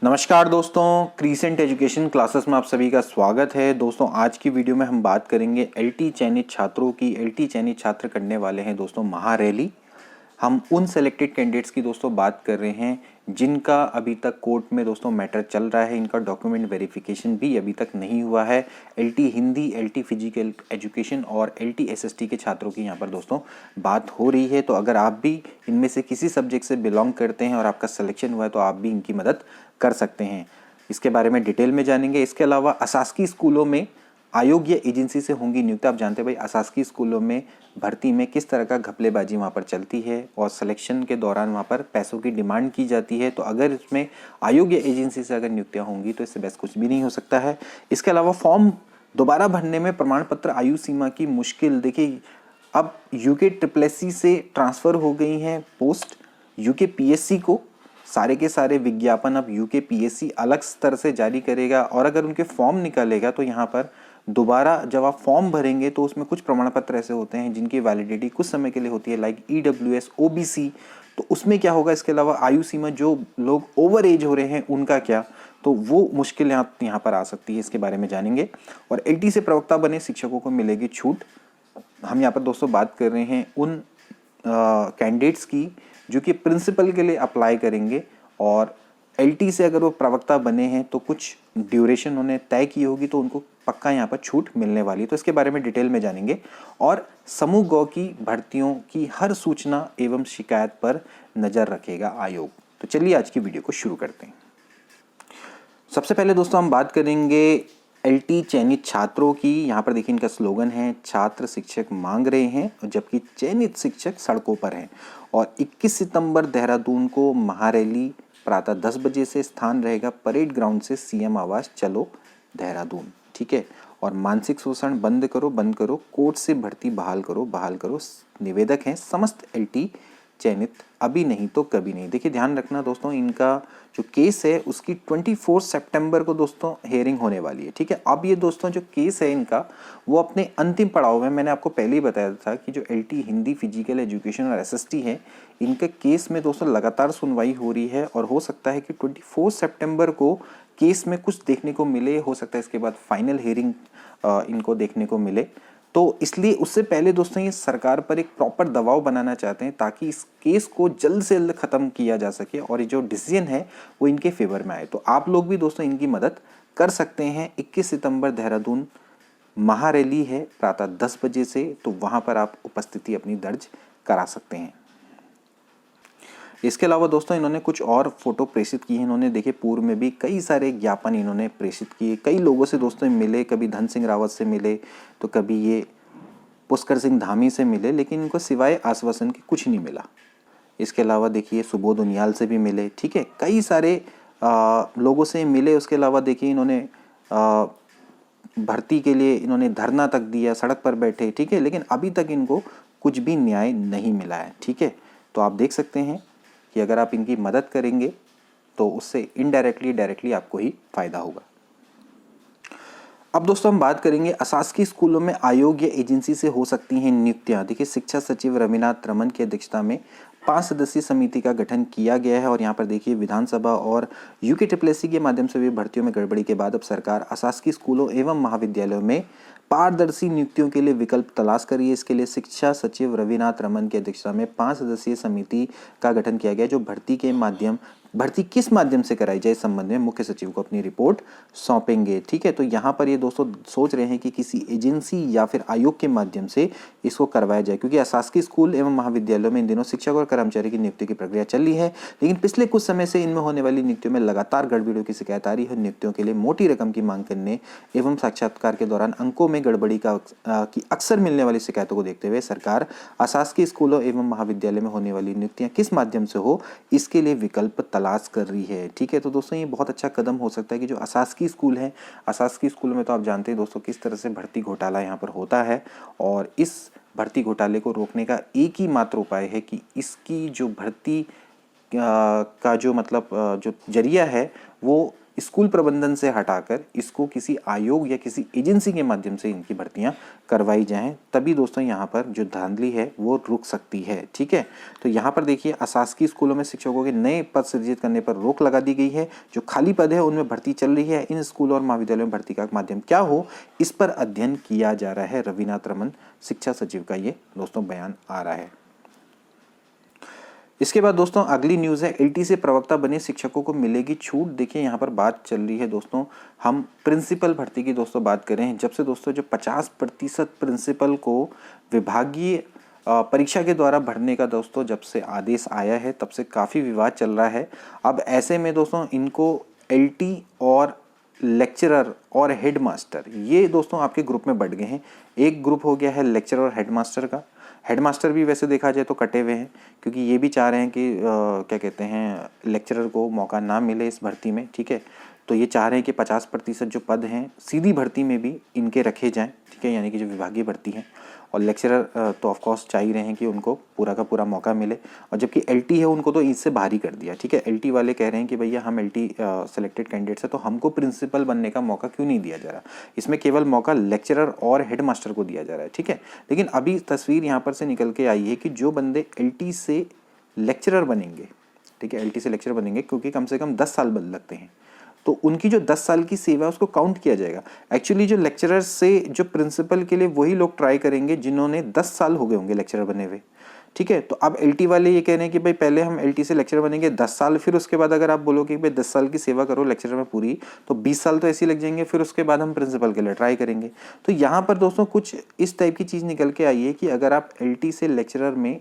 नमस्कार दोस्तों, crescent education classes में आप सभी का स्वागत है। दोस्तों आज की वीडियो में हम बात करेंगे एलटी चयनित छात्रों की। एलटी चयनित छात्र करने वाले हैं दोस्तों महारैली। हम उन सेलेक्टेड कैंडिडेट्स की दोस्तों बात कर रहे हैं जिनका अभी तक कोर्ट में दोस्तों मैटर चल रहा है। इनका डॉक्यूमेंट वेरिफिकेशन भी अभी तक नहीं हुआ है। LT Hindi, LT physical education और एलटी एसएसटी के छात्रों की यहाँ पर दोस्तों बात हो रही है। तो अगर आप भी इनमें से किसी सब्जेक्ट से बिलोंग करते हैं और आपका सिलेक्शन हुआ है तो आप भी इनकी मदद कर सकते हैं। इसके बारे में डिटेल में जानेंगे। इसके अलावा अशासकीय स्कूलों में आयोग या एजेंसी से होंगी नियुक्ति। आप जानते हैं भाई अशासकीय स्कूलों में भर्ती में किस तरह का घपलेबाजी वहाँ पर चलती है और सिलेक्शन के दौरान वहाँ पर पैसों की डिमांड की जाती है। तो अगर इसमें आयोग या एजेंसी से अगर नियुक्तियाँ होंगी तो इससे बेस्ट कुछ भी नहीं हो सकता है। इसके अलावा फॉर्म दोबारा भरने में प्रमाण पत्र आयु सीमा की मुश्किल। देखिए अब यूके ट्रिपल से ट्रांसफ़र हो गई हैं पोस्ट यूके पीएससी को। सारे के सारे विज्ञापन अब यूके पीएससी अलग स्तर से जारी करेगा और अगर उनके फॉर्म निकालेगा तो यहाँ पर दोबारा जब आप फॉर्म भरेंगे तो उसमें कुछ प्रमाण पत्र ऐसे होते हैं जिनकी वैलिडिटी कुछ समय के लिए होती है, लाइक ईडब्ल्यूएस, ओबीसी। तो उसमें क्या होगा, इसके अलावा आयु सीमा जो लोग ओवर एज हो रहे हैं उनका क्या, तो वो मुश्किल यहाँ पर आ सकती है। इसके बारे में जानेंगे। और एलटी से प्रवक्ता बने शिक्षकों को मिलेगी छूट। हम यहाँ पर दोस्तों बात कर रहे हैं उन कैंडिडेट्स की जो कि प्रिंसिपल के लिए अप्लाई करेंगे और एलटी से अगर वो प्रवक्ता बने हैं तो कुछ ड्यूरेशन उन्होंने तय की होगी तो उनको पक्का यहाँ पर छूट मिलने वाली है। तो इसके बारे में डिटेल में जानेंगे। और समूह गौ की भर्तियों की हर सूचना एवं शिकायत पर नज़र रखेगा आयोग। तो चलिए आज की वीडियो को शुरू करते हैं। सबसे पहले दोस्तों हम बात करेंगे एलटी चयनित छात्रों की। यहाँ पर देखिए इनका स्लोगन है, छात्र शिक्षक मांग रहे हैं जबकि चयनित शिक्षक सड़कों पर हैं। और 21 सितंबर देहरादून को महारैली प्रातः 10 बजे से स्थान रहेगा परेड ग्राउंड से सीएम आवास चलो देहरादून। ठीक है। और मानसिक शोषण बंद करो, कोर्ट से भर्ती बहाल करो। निवेदक हैं समस्त एलटी चयनित, अभी नहीं तो कभी नहीं। देखिए ध्यान रखना दोस्तों, इनका जो केस है उसकी 24 सितंबर को दोस्तों हेयरिंग होने वाली है। ठीक है। अब ये दोस्तों जो केस है इनका वो अपने अंतिम पड़ाव में, मैंने आपको पहले ही बताया था कि जो एलटी हिंदी, फिजिकल एजुकेशन और एसएसटी है इनके केस में दोस्तों लगातार सुनवाई हो रही है और हो सकता है कि 24 सितंबर को केस में कुछ देखने को मिले। हो सकता है इसके बाद फाइनल हेयरिंग इनको देखने को मिले। तो इसलिए उससे पहले दोस्तों ये सरकार पर एक प्रॉपर दबाव बनाना चाहते हैं ताकि इस केस को जल्द से जल्द खत्म किया जा सके और ये जो डिसीजन है वो इनके फेवर में आए। तो आप लोग भी दोस्तों इनकी मदद कर सकते हैं। 21 सितंबर देहरादून महारैली है प्रातः 10 बजे से, तो वहाँ पर आप उपस्थिति अपनी दर्ज करा सकते हैं। इसके अलावा दोस्तों इन्होंने कुछ और फोटो प्रेषित की है। इन्होंने देखिए पूर्व में भी कई सारे ज्ञापन इन्होंने प्रेषित किए, कई लोगों से दोस्तों मिले, कभी धन सिंह रावत से मिले तो कभी ये पुष्कर सिंह धामी से मिले, लेकिन इनको सिवाय आश्वासन के कुछ नहीं मिला। इसके अलावा देखिए सुबोध उनियाल से भी मिले। ठीक है, कई सारे लोगों से मिले। उसके अलावा देखिए इन्होंने भर्ती के लिए इन्होंने धरना तक दिया, सड़क पर बैठे। ठीक है, लेकिन अभी तक इनको कुछ भी न्याय नहीं मिला है। ठीक है, तो आप देख सकते हैं कि अगर आप इनकी मदद करेंगे तो उससे इनडायरेक्टली डायरेक्टली आपको ही फायदा होगा। अब दोस्तों हम बात करेंगे अशासकीय स्कूलों में आयोग या एजेंसी से हो सकती हैं नियुक्तियां। देखिए शिक्षा सचिव रविनाथ रमन की अध्यक्षता में 5 सदस्यीय समिति का गठन किया गया है और यहाँ पर देखिए विधानसभा और यूके ट्रिपल के माध्यम से भी भर्तियों में गड़बड़ी के बाद अब सरकार अशासकीय स्कूलों एवं महाविद्यालयों में पारदर्शी नियुक्तियों के लिए विकल्प तलाश कर रही है। इसके लिए शिक्षा सचिव रविनाथ रमन की अध्यक्षता में 5 सदस्यीय समिति का गठन किया गया जो भर्ती किस माध्यम से कराई जाए इस संबंध में मुख्य सचिव को अपनी रिपोर्ट सौंपेंगे। ठीक है, तो यहाँ पर ये दोस्तों सोच रहे हैं कि किसी एजेंसी या फिर आयोग के माध्यम से इसको करवाया जाए, क्योंकि अशासकीय स्कूल एवं महाविद्यालयों में इन दिनों शिक्षक और कर्मचारी की नियुक्ति की प्रक्रिया चल रही है, लेकिन पिछले कुछ समय से इनमें होने वाली नियुक्तियों में लगातार गड़बड़ियों की शिकायत आ रही है। नियुक्तियों के लिए मोटी रकम की मांग करने एवं साक्षात्कार के दौरान अंकों में गड़बड़ी की अक्सर मिलने वाली शिकायतों को देखते हुए सरकार अशासकीय स्कूलों एवं महाविद्यालय में होने वाली नियुक्तियां किस माध्यम से हो इसके लिए विकल्प तलाश कर रही है। ठीक है, तो दोस्तों ये बहुत अच्छा कदम हो सकता है कि जो अशासकीय स्कूल हैं, अशासकीय स्कूलों में तो आप जानते हैं दोस्तों किस तरह से भर्ती घोटाला यहाँ पर होता है और इस भर्ती घोटाले को रोकने का एक ही मात्र उपाय है कि इसकी जो भर्ती का जो मतलब जो जरिया है वो स्कूल प्रबंधन से हटाकर इसको किसी आयोग या किसी एजेंसी के माध्यम से इनकी भर्तियां करवाई जाएं, तभी दोस्तों यहाँ पर जो धांधली है वो रुक सकती है। ठीक है, तो यहाँ पर देखिए अशासकीय स्कूलों में शिक्षकों के नए पद सृजित करने पर रोक लगा दी गई है। जो खाली पद है उनमें भर्ती चल रही है। इन स्कूलों और महाविद्यालयों में भर्ती का माध्यम क्या हो, इस पर अध्ययन किया जा रहा है। रविनाथ रमन शिक्षा सचिव का ये दोस्तों बयान आ रहा है। इसके बाद दोस्तों अगली न्यूज़ है, एलटी से प्रवक्ता बने शिक्षकों को मिलेगी छूट। देखिए यहाँ पर बात चल रही है दोस्तों, हम प्रिंसिपल भर्ती की दोस्तों बात करें। जब से दोस्तों जो 50% प्रिंसिपल को विभागीय परीक्षा के द्वारा भरने का दोस्तों जब से आदेश आया है, तब से काफ़ी विवाद चल रहा है। अब ऐसे में दोस्तों इनको एलटी और लेक्चरर और हेडमास्टर ये दोस्तों आपके ग्रुप में बढ़ गए हैं। एक ग्रुप हो गया है लेक्चरर और हेडमास्टर का। हेडमास्टर भी वैसे देखा जाए तो कटे हुए हैं, क्योंकि ये भी चाह रहे हैं कि क्या कहते हैं लेक्चरर को मौका ना मिले इस भर्ती में। ठीक है, तो ये चाह रहे हैं कि 50% जो पद हैं सीधी भर्ती में भी इनके रखे जाएं। ठीक है, यानी कि जो विभागीय भर्ती है। और लेक्चरर तो ऑफकोर्स चाह ही रहे हैं कि उनको पूरा का पूरा मौका मिले। और जबकि एलटी है उनको तो इससे बाहर ही कर दिया। ठीक है, एलटी वाले कह रहे हैं कि भैया हम एलटी सेलेक्टेड कैंडिडेट्स है, तो हमको प्रिंसिपल बनने का मौका क्यों नहीं दिया जा रहा। इसमें केवल मौका लेक्चरर और हेडमास्टर को दिया जा रहा है। ठीक है, लेकिन अभी तस्वीर यहाँ पर से निकल के आई है कि जो बंदे एलटी से लेक्चरर बनेंगे, ठीक है, एलटी से लेक्चरर बनेंगे, क्योंकि कम से कम 10 साल बन लगते हैं, तो उनकी जो 10 साल की सेवा है उसको काउंट किया जाएगा। एक्चुअली जो लेक्चरर से जो प्रिंसिपल के लिए वही लोग ट्राई करेंगे जिन्होंने 10 साल हो गए होंगे लेक्चरर बने हुए। ठीक है, तो अब एलटी वाले ये कह रहे हैं कि भाई पहले हम एलटी से लेक्चरर बनेंगे 10 साल, फिर उसके बाद अगर आप बोलोगे कि भाई 10 साल की सेवा करो लेक्चरर में पूरी, तो 20 साल तो ऐसे ही लग जाएंगे, फिर उसके बाद हम प्रिंसिपल के लिए ट्राई करेंगे। तो यहाँ पर दोस्तों कुछ इस टाइप की चीज़ निकल के आई है कि अगर आप एलटी से लेक्चरर में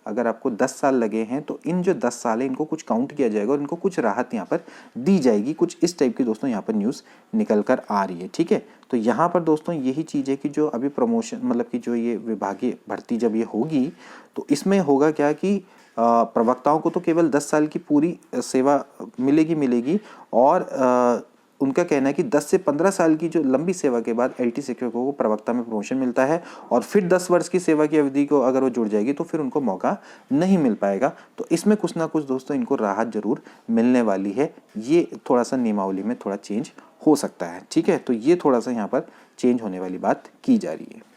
अगर आपको 10 साल लगे हैं, तो इन जो 10 साल है इनको कुछ काउंट किया जाएगा और इनको कुछ राहत यहाँ पर दी जाएगी। कुछ इस टाइप की दोस्तों यहाँ पर न्यूज़ निकल कर आ रही है। ठीक है, तो यहाँ पर दोस्तों यही चीज़ है कि जो अभी प्रमोशन मतलब कि जो ये विभागीय भर्ती जब ये होगी, तो इसमें होगा क्या कि प्रवक्ताओं को तो केवल 10 साल की पूरी सेवा मिलेगी और उनका कहना है कि 10 से 15 साल की जो लंबी सेवा के बाद एलटी शिक्षकों को प्रवक्ता में प्रमोशन मिलता है, और फिर 10 वर्ष की सेवा की अवधि को अगर वो जुड़ जाएगी तो फिर उनको मौका नहीं मिल पाएगा। तो इसमें कुछ ना कुछ दोस्तों इनको राहत जरूर मिलने वाली है। ये थोड़ा सा नियमावली में थोड़ा चेंज हो सकता है। ठीक है, तो ये थोड़ा सा यहाँ पर चेंज होने वाली बात की जा रही है।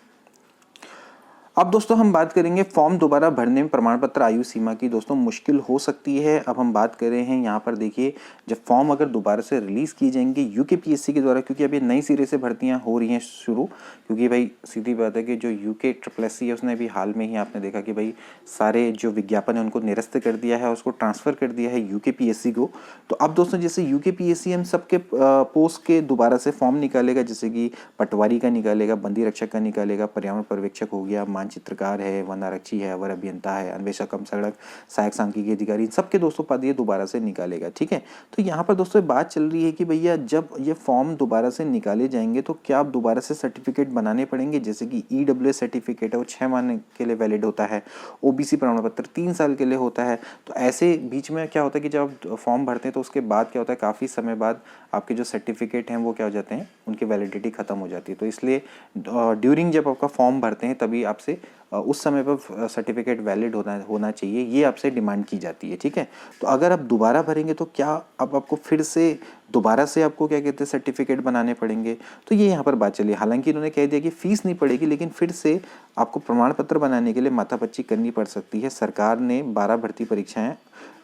अब दोस्तों हम बात करेंगे फॉर्म दोबारा भरने में प्रमाण पत्र आयु सीमा की दोस्तों मुश्किल हो सकती है। अब हम बात कर रहे हैं यहाँ पर देखिए, जब फॉर्म अगर दोबारा से रिलीज़ की जाएंगे यूकेपीएससी के द्वारा, क्योंकि अभी नई सिरे से भर्तियाँ हो रही हैं शुरू, क्योंकि भाई सीधी बात है कि जो UKSSC है उसने अभी हाल में ही आपने देखा कि भाई सारे जो विज्ञापन है उनको निरस्त कर दिया है, उसको ट्रांसफ़र कर दिया है UKPSC को। तो अब दोस्तों जैसे UKPSC हम सबके पोस्ट के दोबारा से फॉर्म निकालेगा, जैसे कि पटवारी का निकालेगा, बंदी रक्षक का निकालेगा, पर्यावरण पर्यवेक्षक हो गया, चित्रकार है, वन आरक्षी है, अवर अभियंता है, अन्वेषक कम सड़क, सहायक सांख्यिकी अधिकारी, सबके दोस्तों पद ये दोबारा से निकालेगा। ठीक है, तो यहाँ पर दोस्तों बात चल रही है कि भैया जब ये फॉर्म दोबारा से निकाले जाएंगे तो क्या आप दोबारा से सर्टिफिकेट बनाने पड़ेंगे, जैसे कि EWS सर्टिफिकेट है वो 6 महीने के लिए वैलिड होता है, OBC प्रमाण पत्र 3 साल के लिए होता है। तो ऐसे बीच में क्या होता है कि जब आप फॉर्म भरते हैं तो उसके बाद क्या होता है, काफ़ी समय बाद आपके जो सर्टिफिकेट हैं वो क्या हो जाते हैं, उनकी वैलिडिटी खत्म हो जाती है। तो इसलिए ड्यूरिंग जब आपका फॉर्म भरते हैं तभी आपसे उस समय पर सर्टिफिकेट वैलिड होना चाहिए, ये आपसे डिमांड की जाती है। ठीक है, तो अगर आप दोबारा भरेंगे तो क्या अब आपको फिर से दोबारा से आपको क्या कहते हैं सर्टिफिकेट बनाने पड़ेंगे, तो ये यहाँ पर बात चली। हालांकि इन्होंने कह दिया कि फीस नहीं पड़ेगी, लेकिन फिर से आपको प्रमाण पत्र बनाने के लिए माथापच्ची करनी पड़ सकती है। सरकार ने 12 भर्ती परीक्षाएं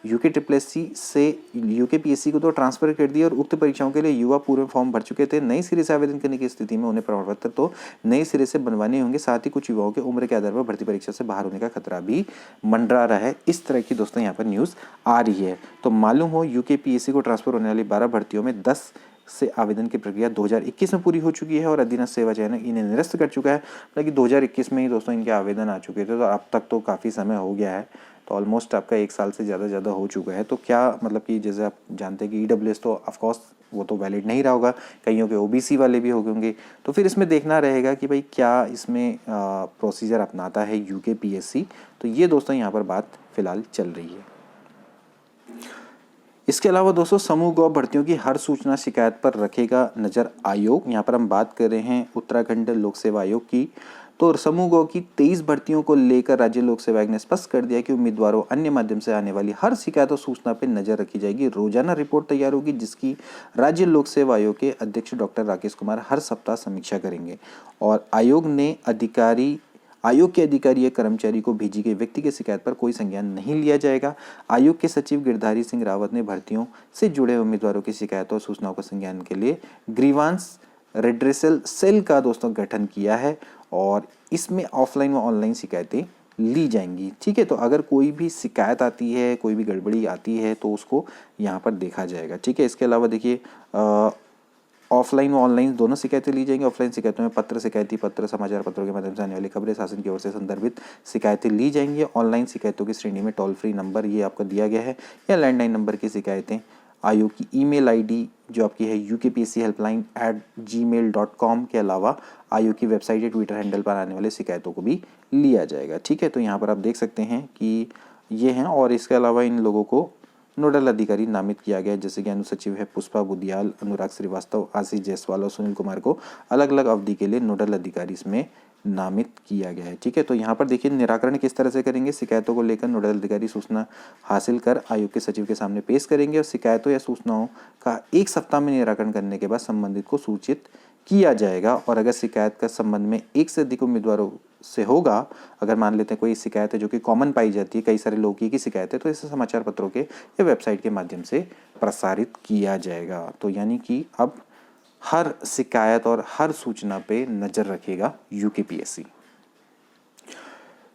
UKSSC से UKPSC को तो ट्रांसफर कर दिया और उक्त परीक्षाओं के लिए युवा पूर्व फॉर्म भर चुके थे। नई सिरे से आवेदन करने की स्थिति में उन्हें प्रमाण पत्र तो नए सिरे से बनवाने होंगे। साथ ही कुछ युवाओं के उम्र के आधार पर भर्ती परीक्षा से बाहर होने का खतरा भी मंडरा रहा है। इस तरह की दोस्तों यहाँ पर न्यूज़ आ रही है। तो मालूम हो UKPSC को ट्रांसफर होने वाली 12 भर्तियों में 10 से आवेदन की प्रक्रिया 2021 में पूरी हो चुकी है और अधीनस्थ सेवा चयन इन्हें निरस्त कर चुका है। मतलब कि 2021 में ही दोस्तों इनके आवेदन आ चुके थे, तो अब तक तो काफ़ी समय हो गया है, तो ऑलमोस्ट आपका 1 साल से ज़्यादा हो चुका है। तो क्या मतलब कि जैसे आप जानते हैं कि EWS तो ऑफकोर्स वो तो वैलिड नहीं रहा होगा, कईयों के OBC वाले भी हो होंगे, तो फिर इसमें देखना रहेगा कि भाई क्या इसमें प्रोसीजर अपनाता है UKPSC। तो ये दोस्तों यहाँ पर बात फिलहाल चल रही है। इसके अलावा दोस्तों समूह गौ भर्तियों की हर सूचना शिकायत पर रखेगा नज़र आयोग। यहाँ पर हम बात कर रहे हैं उत्तराखंड लोक सेवा आयोग की। तो समूह ग की 23 भर्तियों को लेकर राज्य लोक सेवा आयोग ने स्पष्ट कर दिया कि उम्मीदवारों अन्य माध्यम से आने वाली हर शिकायत और सूचना पर नजर रखी जाएगी। रोजाना रिपोर्ट तैयार होगी जिसकी राज्य लोक सेवा आयोग के अध्यक्ष डॉक्टर राकेश कुमार हर सप्ताह समीक्षा करेंगे। और आयोग के अधिकारी या कर्मचारी को भेजी गई व्यक्ति की शिकायत पर कोई संज्ञान नहीं लिया जाएगा। आयोग के सचिव गिरधारी सिंह रावत ने भर्तियों से जुड़े उम्मीदवारों की शिकायतों और सूचनाओं का संज्ञान के लिए ग्रीवांस रेड्रेसल सेल का दोस्तों गठन किया है और इसमें ऑफलाइन व ऑनलाइन शिकायतें ली जाएंगी। ठीक है, तो अगर कोई भी शिकायत आती है, कोई भी गड़बड़ी आती है तो उसको यहाँ पर देखा जाएगा। ठीक है, इसके अलावा देखिए ऑफलाइन व ऑनलाइन दोनों शिकायतें ली जाएंगी। ऑफलाइन शिकायतों में पत्र, शिकायती पत्र, समाचार पत्रों के माध्यम से आने वाली खबरें, शासन की ओर से संदर्भित शिकायतें ली जाएंगी। ऑनलाइन शिकायतों की श्रेणी में टोल फ्री नंबर ये आपको दिया गया है या लैंडलाइन नंबर की शिकायतें आयोग की ईमेल आईडी जो आपकी है upschelpline@gmail.com के अलावा आयोग की वेबसाइट या ट्विटर हैंडल पर आने वाले शिकायतों को भी लिया जाएगा। ठीक है, तो यहाँ पर आप देख सकते हैं कि ये हैं और इसके अलावा इन लोगों को नोडल अधिकारी नामित किया गया है, जैसे कि अनुसचिव है पुष्पा बुदियाल, अनुराग श्रीवास्तव, आशीष जायसवाल और सुनील कुमार को अलग अलग अवधि के लिए नोडल अधिकारी इसमें नामित किया गया है। ठीक है, तो यहाँ पर देखिए निराकरण किस तरह से करेंगे। शिकायतों को लेकर नोडल अधिकारी सूचना हासिल कर आयोग के सचिव के सामने पेश करेंगे और शिकायतों या सूचनाओं का 1 सप्ताह में निराकरण करने के बाद संबंधित को सूचित किया जाएगा। और अगर शिकायत का संबंध में एक से अधिक उम्मीदवारों से होगा, अगर मान लेते हैं कोई शिकायत है जो कि कॉमन पाई जाती है, कई सारे लोगों की शिकायत है, तो इसे समाचार पत्रों के या वेबसाइट के माध्यम से प्रसारित किया जाएगा। तो यानी कि अब हर शिकायत और हर सूचना पे नजर रखेगा यूकेपीएससी।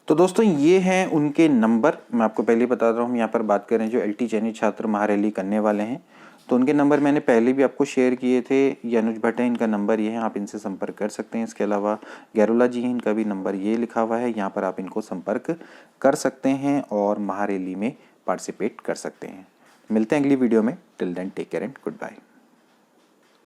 तो दोस्तों ये हैं उनके नंबर, मैं आपको पहले ही बता रहा हूँ। हम यहाँ पर बात करें जो एलटी चयनित छात्र महारैली करने वाले हैं, तो उनके नंबर मैंने पहले भी आपको शेयर किए थे। ये अनुज भट्ट है, इनका नंबर ये है, आप इनसे संपर्क कर सकते हैं। इसके अलावा गैरोला जी हैं, इनका भी नंबर ये लिखा हुआ है, यहाँ पर आप इनको संपर्क कर सकते हैं और महारैली में पार्टिसिपेट कर सकते हैं। मिलते हैं अगली वीडियो में। Till then take care and good bye.